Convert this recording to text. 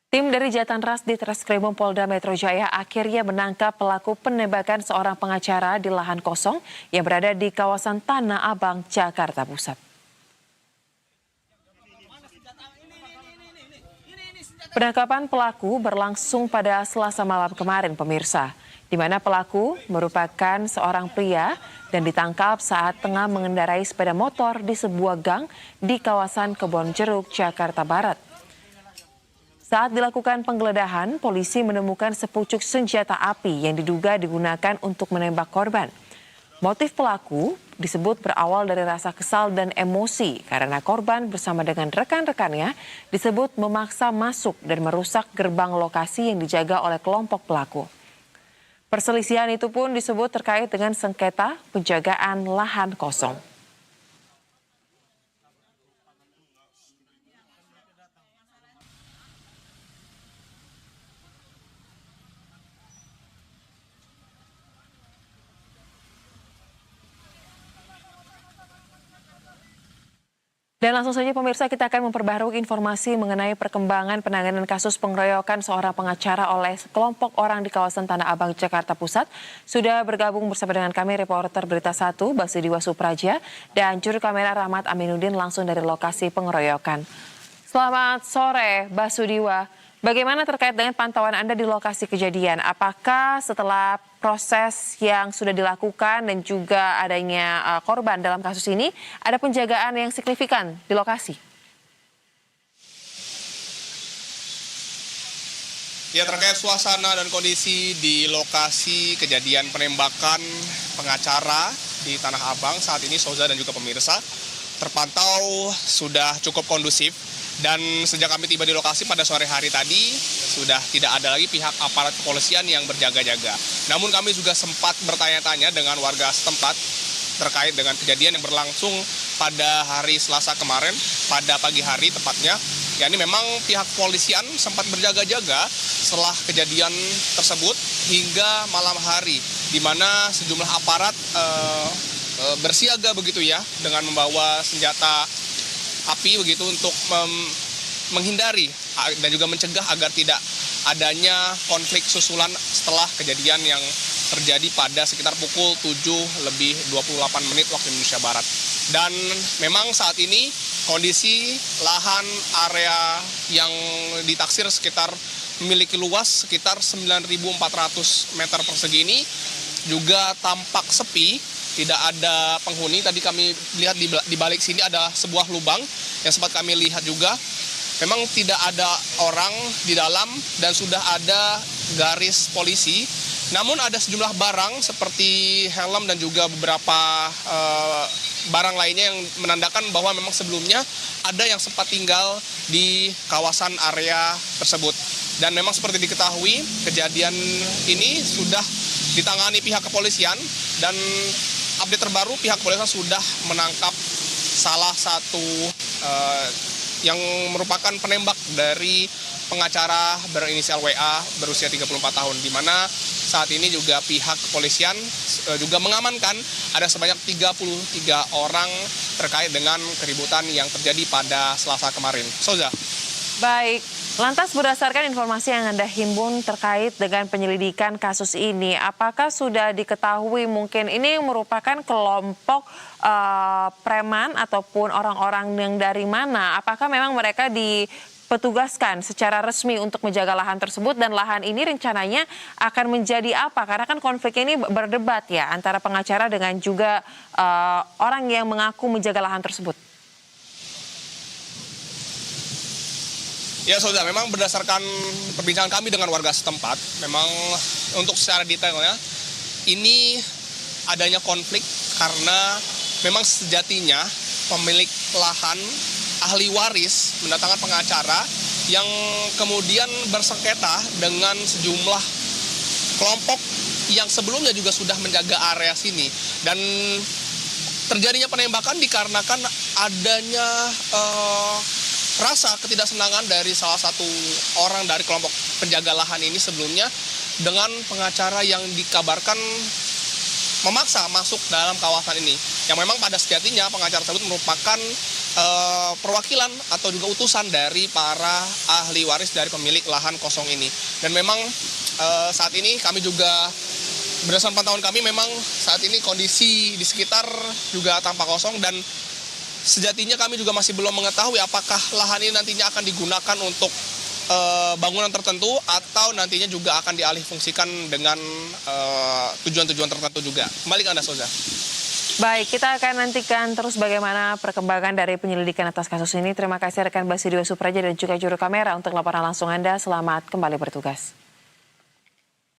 Tim dari Jatanras di Treskrimum Polda Metro Jaya akhirnya menangkap pelaku penembakan seorang pengacara di lahan kosong yang berada di kawasan Tanah Abang, Jakarta Pusat. Penangkapan pelaku berlangsung pada Selasa malam kemarin, pemirsa, di mana pelaku merupakan seorang pria dan ditangkap saat tengah mengendarai sepeda motor di sebuah gang di kawasan Kebonjeruk, Jakarta Barat. Saat dilakukan penggeledahan, polisi menemukan sepucuk senjata api yang diduga digunakan untuk menembak korban. Motif pelaku disebut berawal dari rasa kesal dan emosi karena korban bersama dengan rekan-rekannya disebut memaksa masuk dan merusak gerbang lokasi yang dijaga oleh kelompok pelaku. Perselisihan itu pun disebut terkait dengan sengketa penjagaan lahan kosong. Dan langsung saja pemirsa, kita akan memperbaharui informasi mengenai perkembangan penanganan kasus pengeroyokan seorang pengacara oleh sekelompok orang di kawasan Tanah Abang, Jakarta Pusat. Sudah bergabung bersama dengan kami reporter Berita 1 Basudiwa Supraja dan juru kamera Rahmat Aminuddin langsung dari lokasi pengeroyokan. Selamat sore Basudiwa. Bagaimana terkait dengan pantauan Anda di lokasi kejadian? Apakah setelah proses yang sudah dilakukan dan juga adanya korban dalam kasus ini, ada penjagaan yang signifikan di lokasi? Ya, terkait suasana dan kondisi di lokasi kejadian penembakan pengacara di Tanah Abang saat ini, Soza dan juga pemirsa, terpantau sudah cukup kondusif. Dan sejak kami tiba di lokasi pada sore hari tadi, sudah tidak ada lagi pihak aparat kepolisian yang berjaga-jaga. Namun kami juga sempat bertanya-tanya dengan warga setempat terkait dengan kejadian yang berlangsung pada hari Selasa kemarin, pada pagi hari tepatnya. Ya, ini memang pihak kepolisian sempat berjaga-jaga setelah kejadian tersebut hingga malam hari, di mana sejumlah aparat bersiaga begitu ya, dengan membawa senjata api begitu untuk menghindari dan juga mencegah agar tidak adanya konflik susulan setelah kejadian yang terjadi pada sekitar pukul 7:28 waktu Indonesia Barat. Dan memang saat ini kondisi lahan area yang ditaksir sekitar memiliki luas sekitar 9.400 meter persegi ini juga tampak sepi. Tidak ada penghuni. Tadi kami lihat di balik sini ada sebuah lubang yang sempat kami lihat juga. Memang tidak ada orang di dalam dan sudah ada garis polisi. Namun ada sejumlah barang seperti helm dan juga beberapa barang lainnya yang menandakan bahwa memang sebelumnya ada yang sempat tinggal di kawasan area tersebut. Dan memang seperti diketahui, kejadian ini sudah ditangani pihak kepolisian dan update terbaru pihak kepolisian sudah menangkap salah satu yang merupakan penembak dari pengacara berinisial WA berusia 34 tahun, di mana saat ini juga pihak kepolisian juga mengamankan ada sebanyak 33 orang terkait dengan keributan yang terjadi pada Selasa kemarin. Soza. Baik, lantas berdasarkan informasi yang Anda himpun terkait dengan penyelidikan kasus ini, apakah sudah diketahui mungkin ini merupakan kelompok preman ataupun orang-orang yang dari mana? Apakah memang mereka dipetugaskan secara resmi untuk menjaga lahan tersebut dan lahan ini rencananya akan menjadi apa? Karena kan konflik ini berdebat ya antara pengacara dengan juga orang yang mengaku menjaga lahan tersebut. Ya, Soza, memang berdasarkan perbincangan kami dengan warga setempat, memang untuk secara detailnya, ini adanya konflik karena memang sejatinya pemilik lahan ahli waris mendatangkan pengacara yang kemudian bersengketa dengan sejumlah kelompok yang sebelumnya juga sudah menjaga area sini. Dan terjadinya penembakan dikarenakan adanya rasa ketidaksenangan dari salah satu orang dari kelompok penjaga lahan ini sebelumnya dengan pengacara yang dikabarkan memaksa masuk dalam kawasan ini. Yang memang pada sejatinya pengacara tersebut merupakan perwakilan atau juga utusan dari para ahli waris dari pemilik lahan kosong ini. Dan memang saat ini kami juga berdasarkan pantauan kami memang saat ini kondisi di sekitar juga tampak kosong dan sejatinya kami juga masih belum mengetahui apakah lahan ini nantinya akan digunakan untuk bangunan tertentu atau nantinya juga akan dialihfungsikan dengan tujuan-tujuan tertentu juga. Kembali ke Anda, Soza. Baik, kita akan nantikan terus bagaimana perkembangan dari penyelidikan atas kasus ini. Terima kasih rekan Basidio Supraja dan juga juru kamera untuk laporan langsung Anda. Selamat kembali bertugas.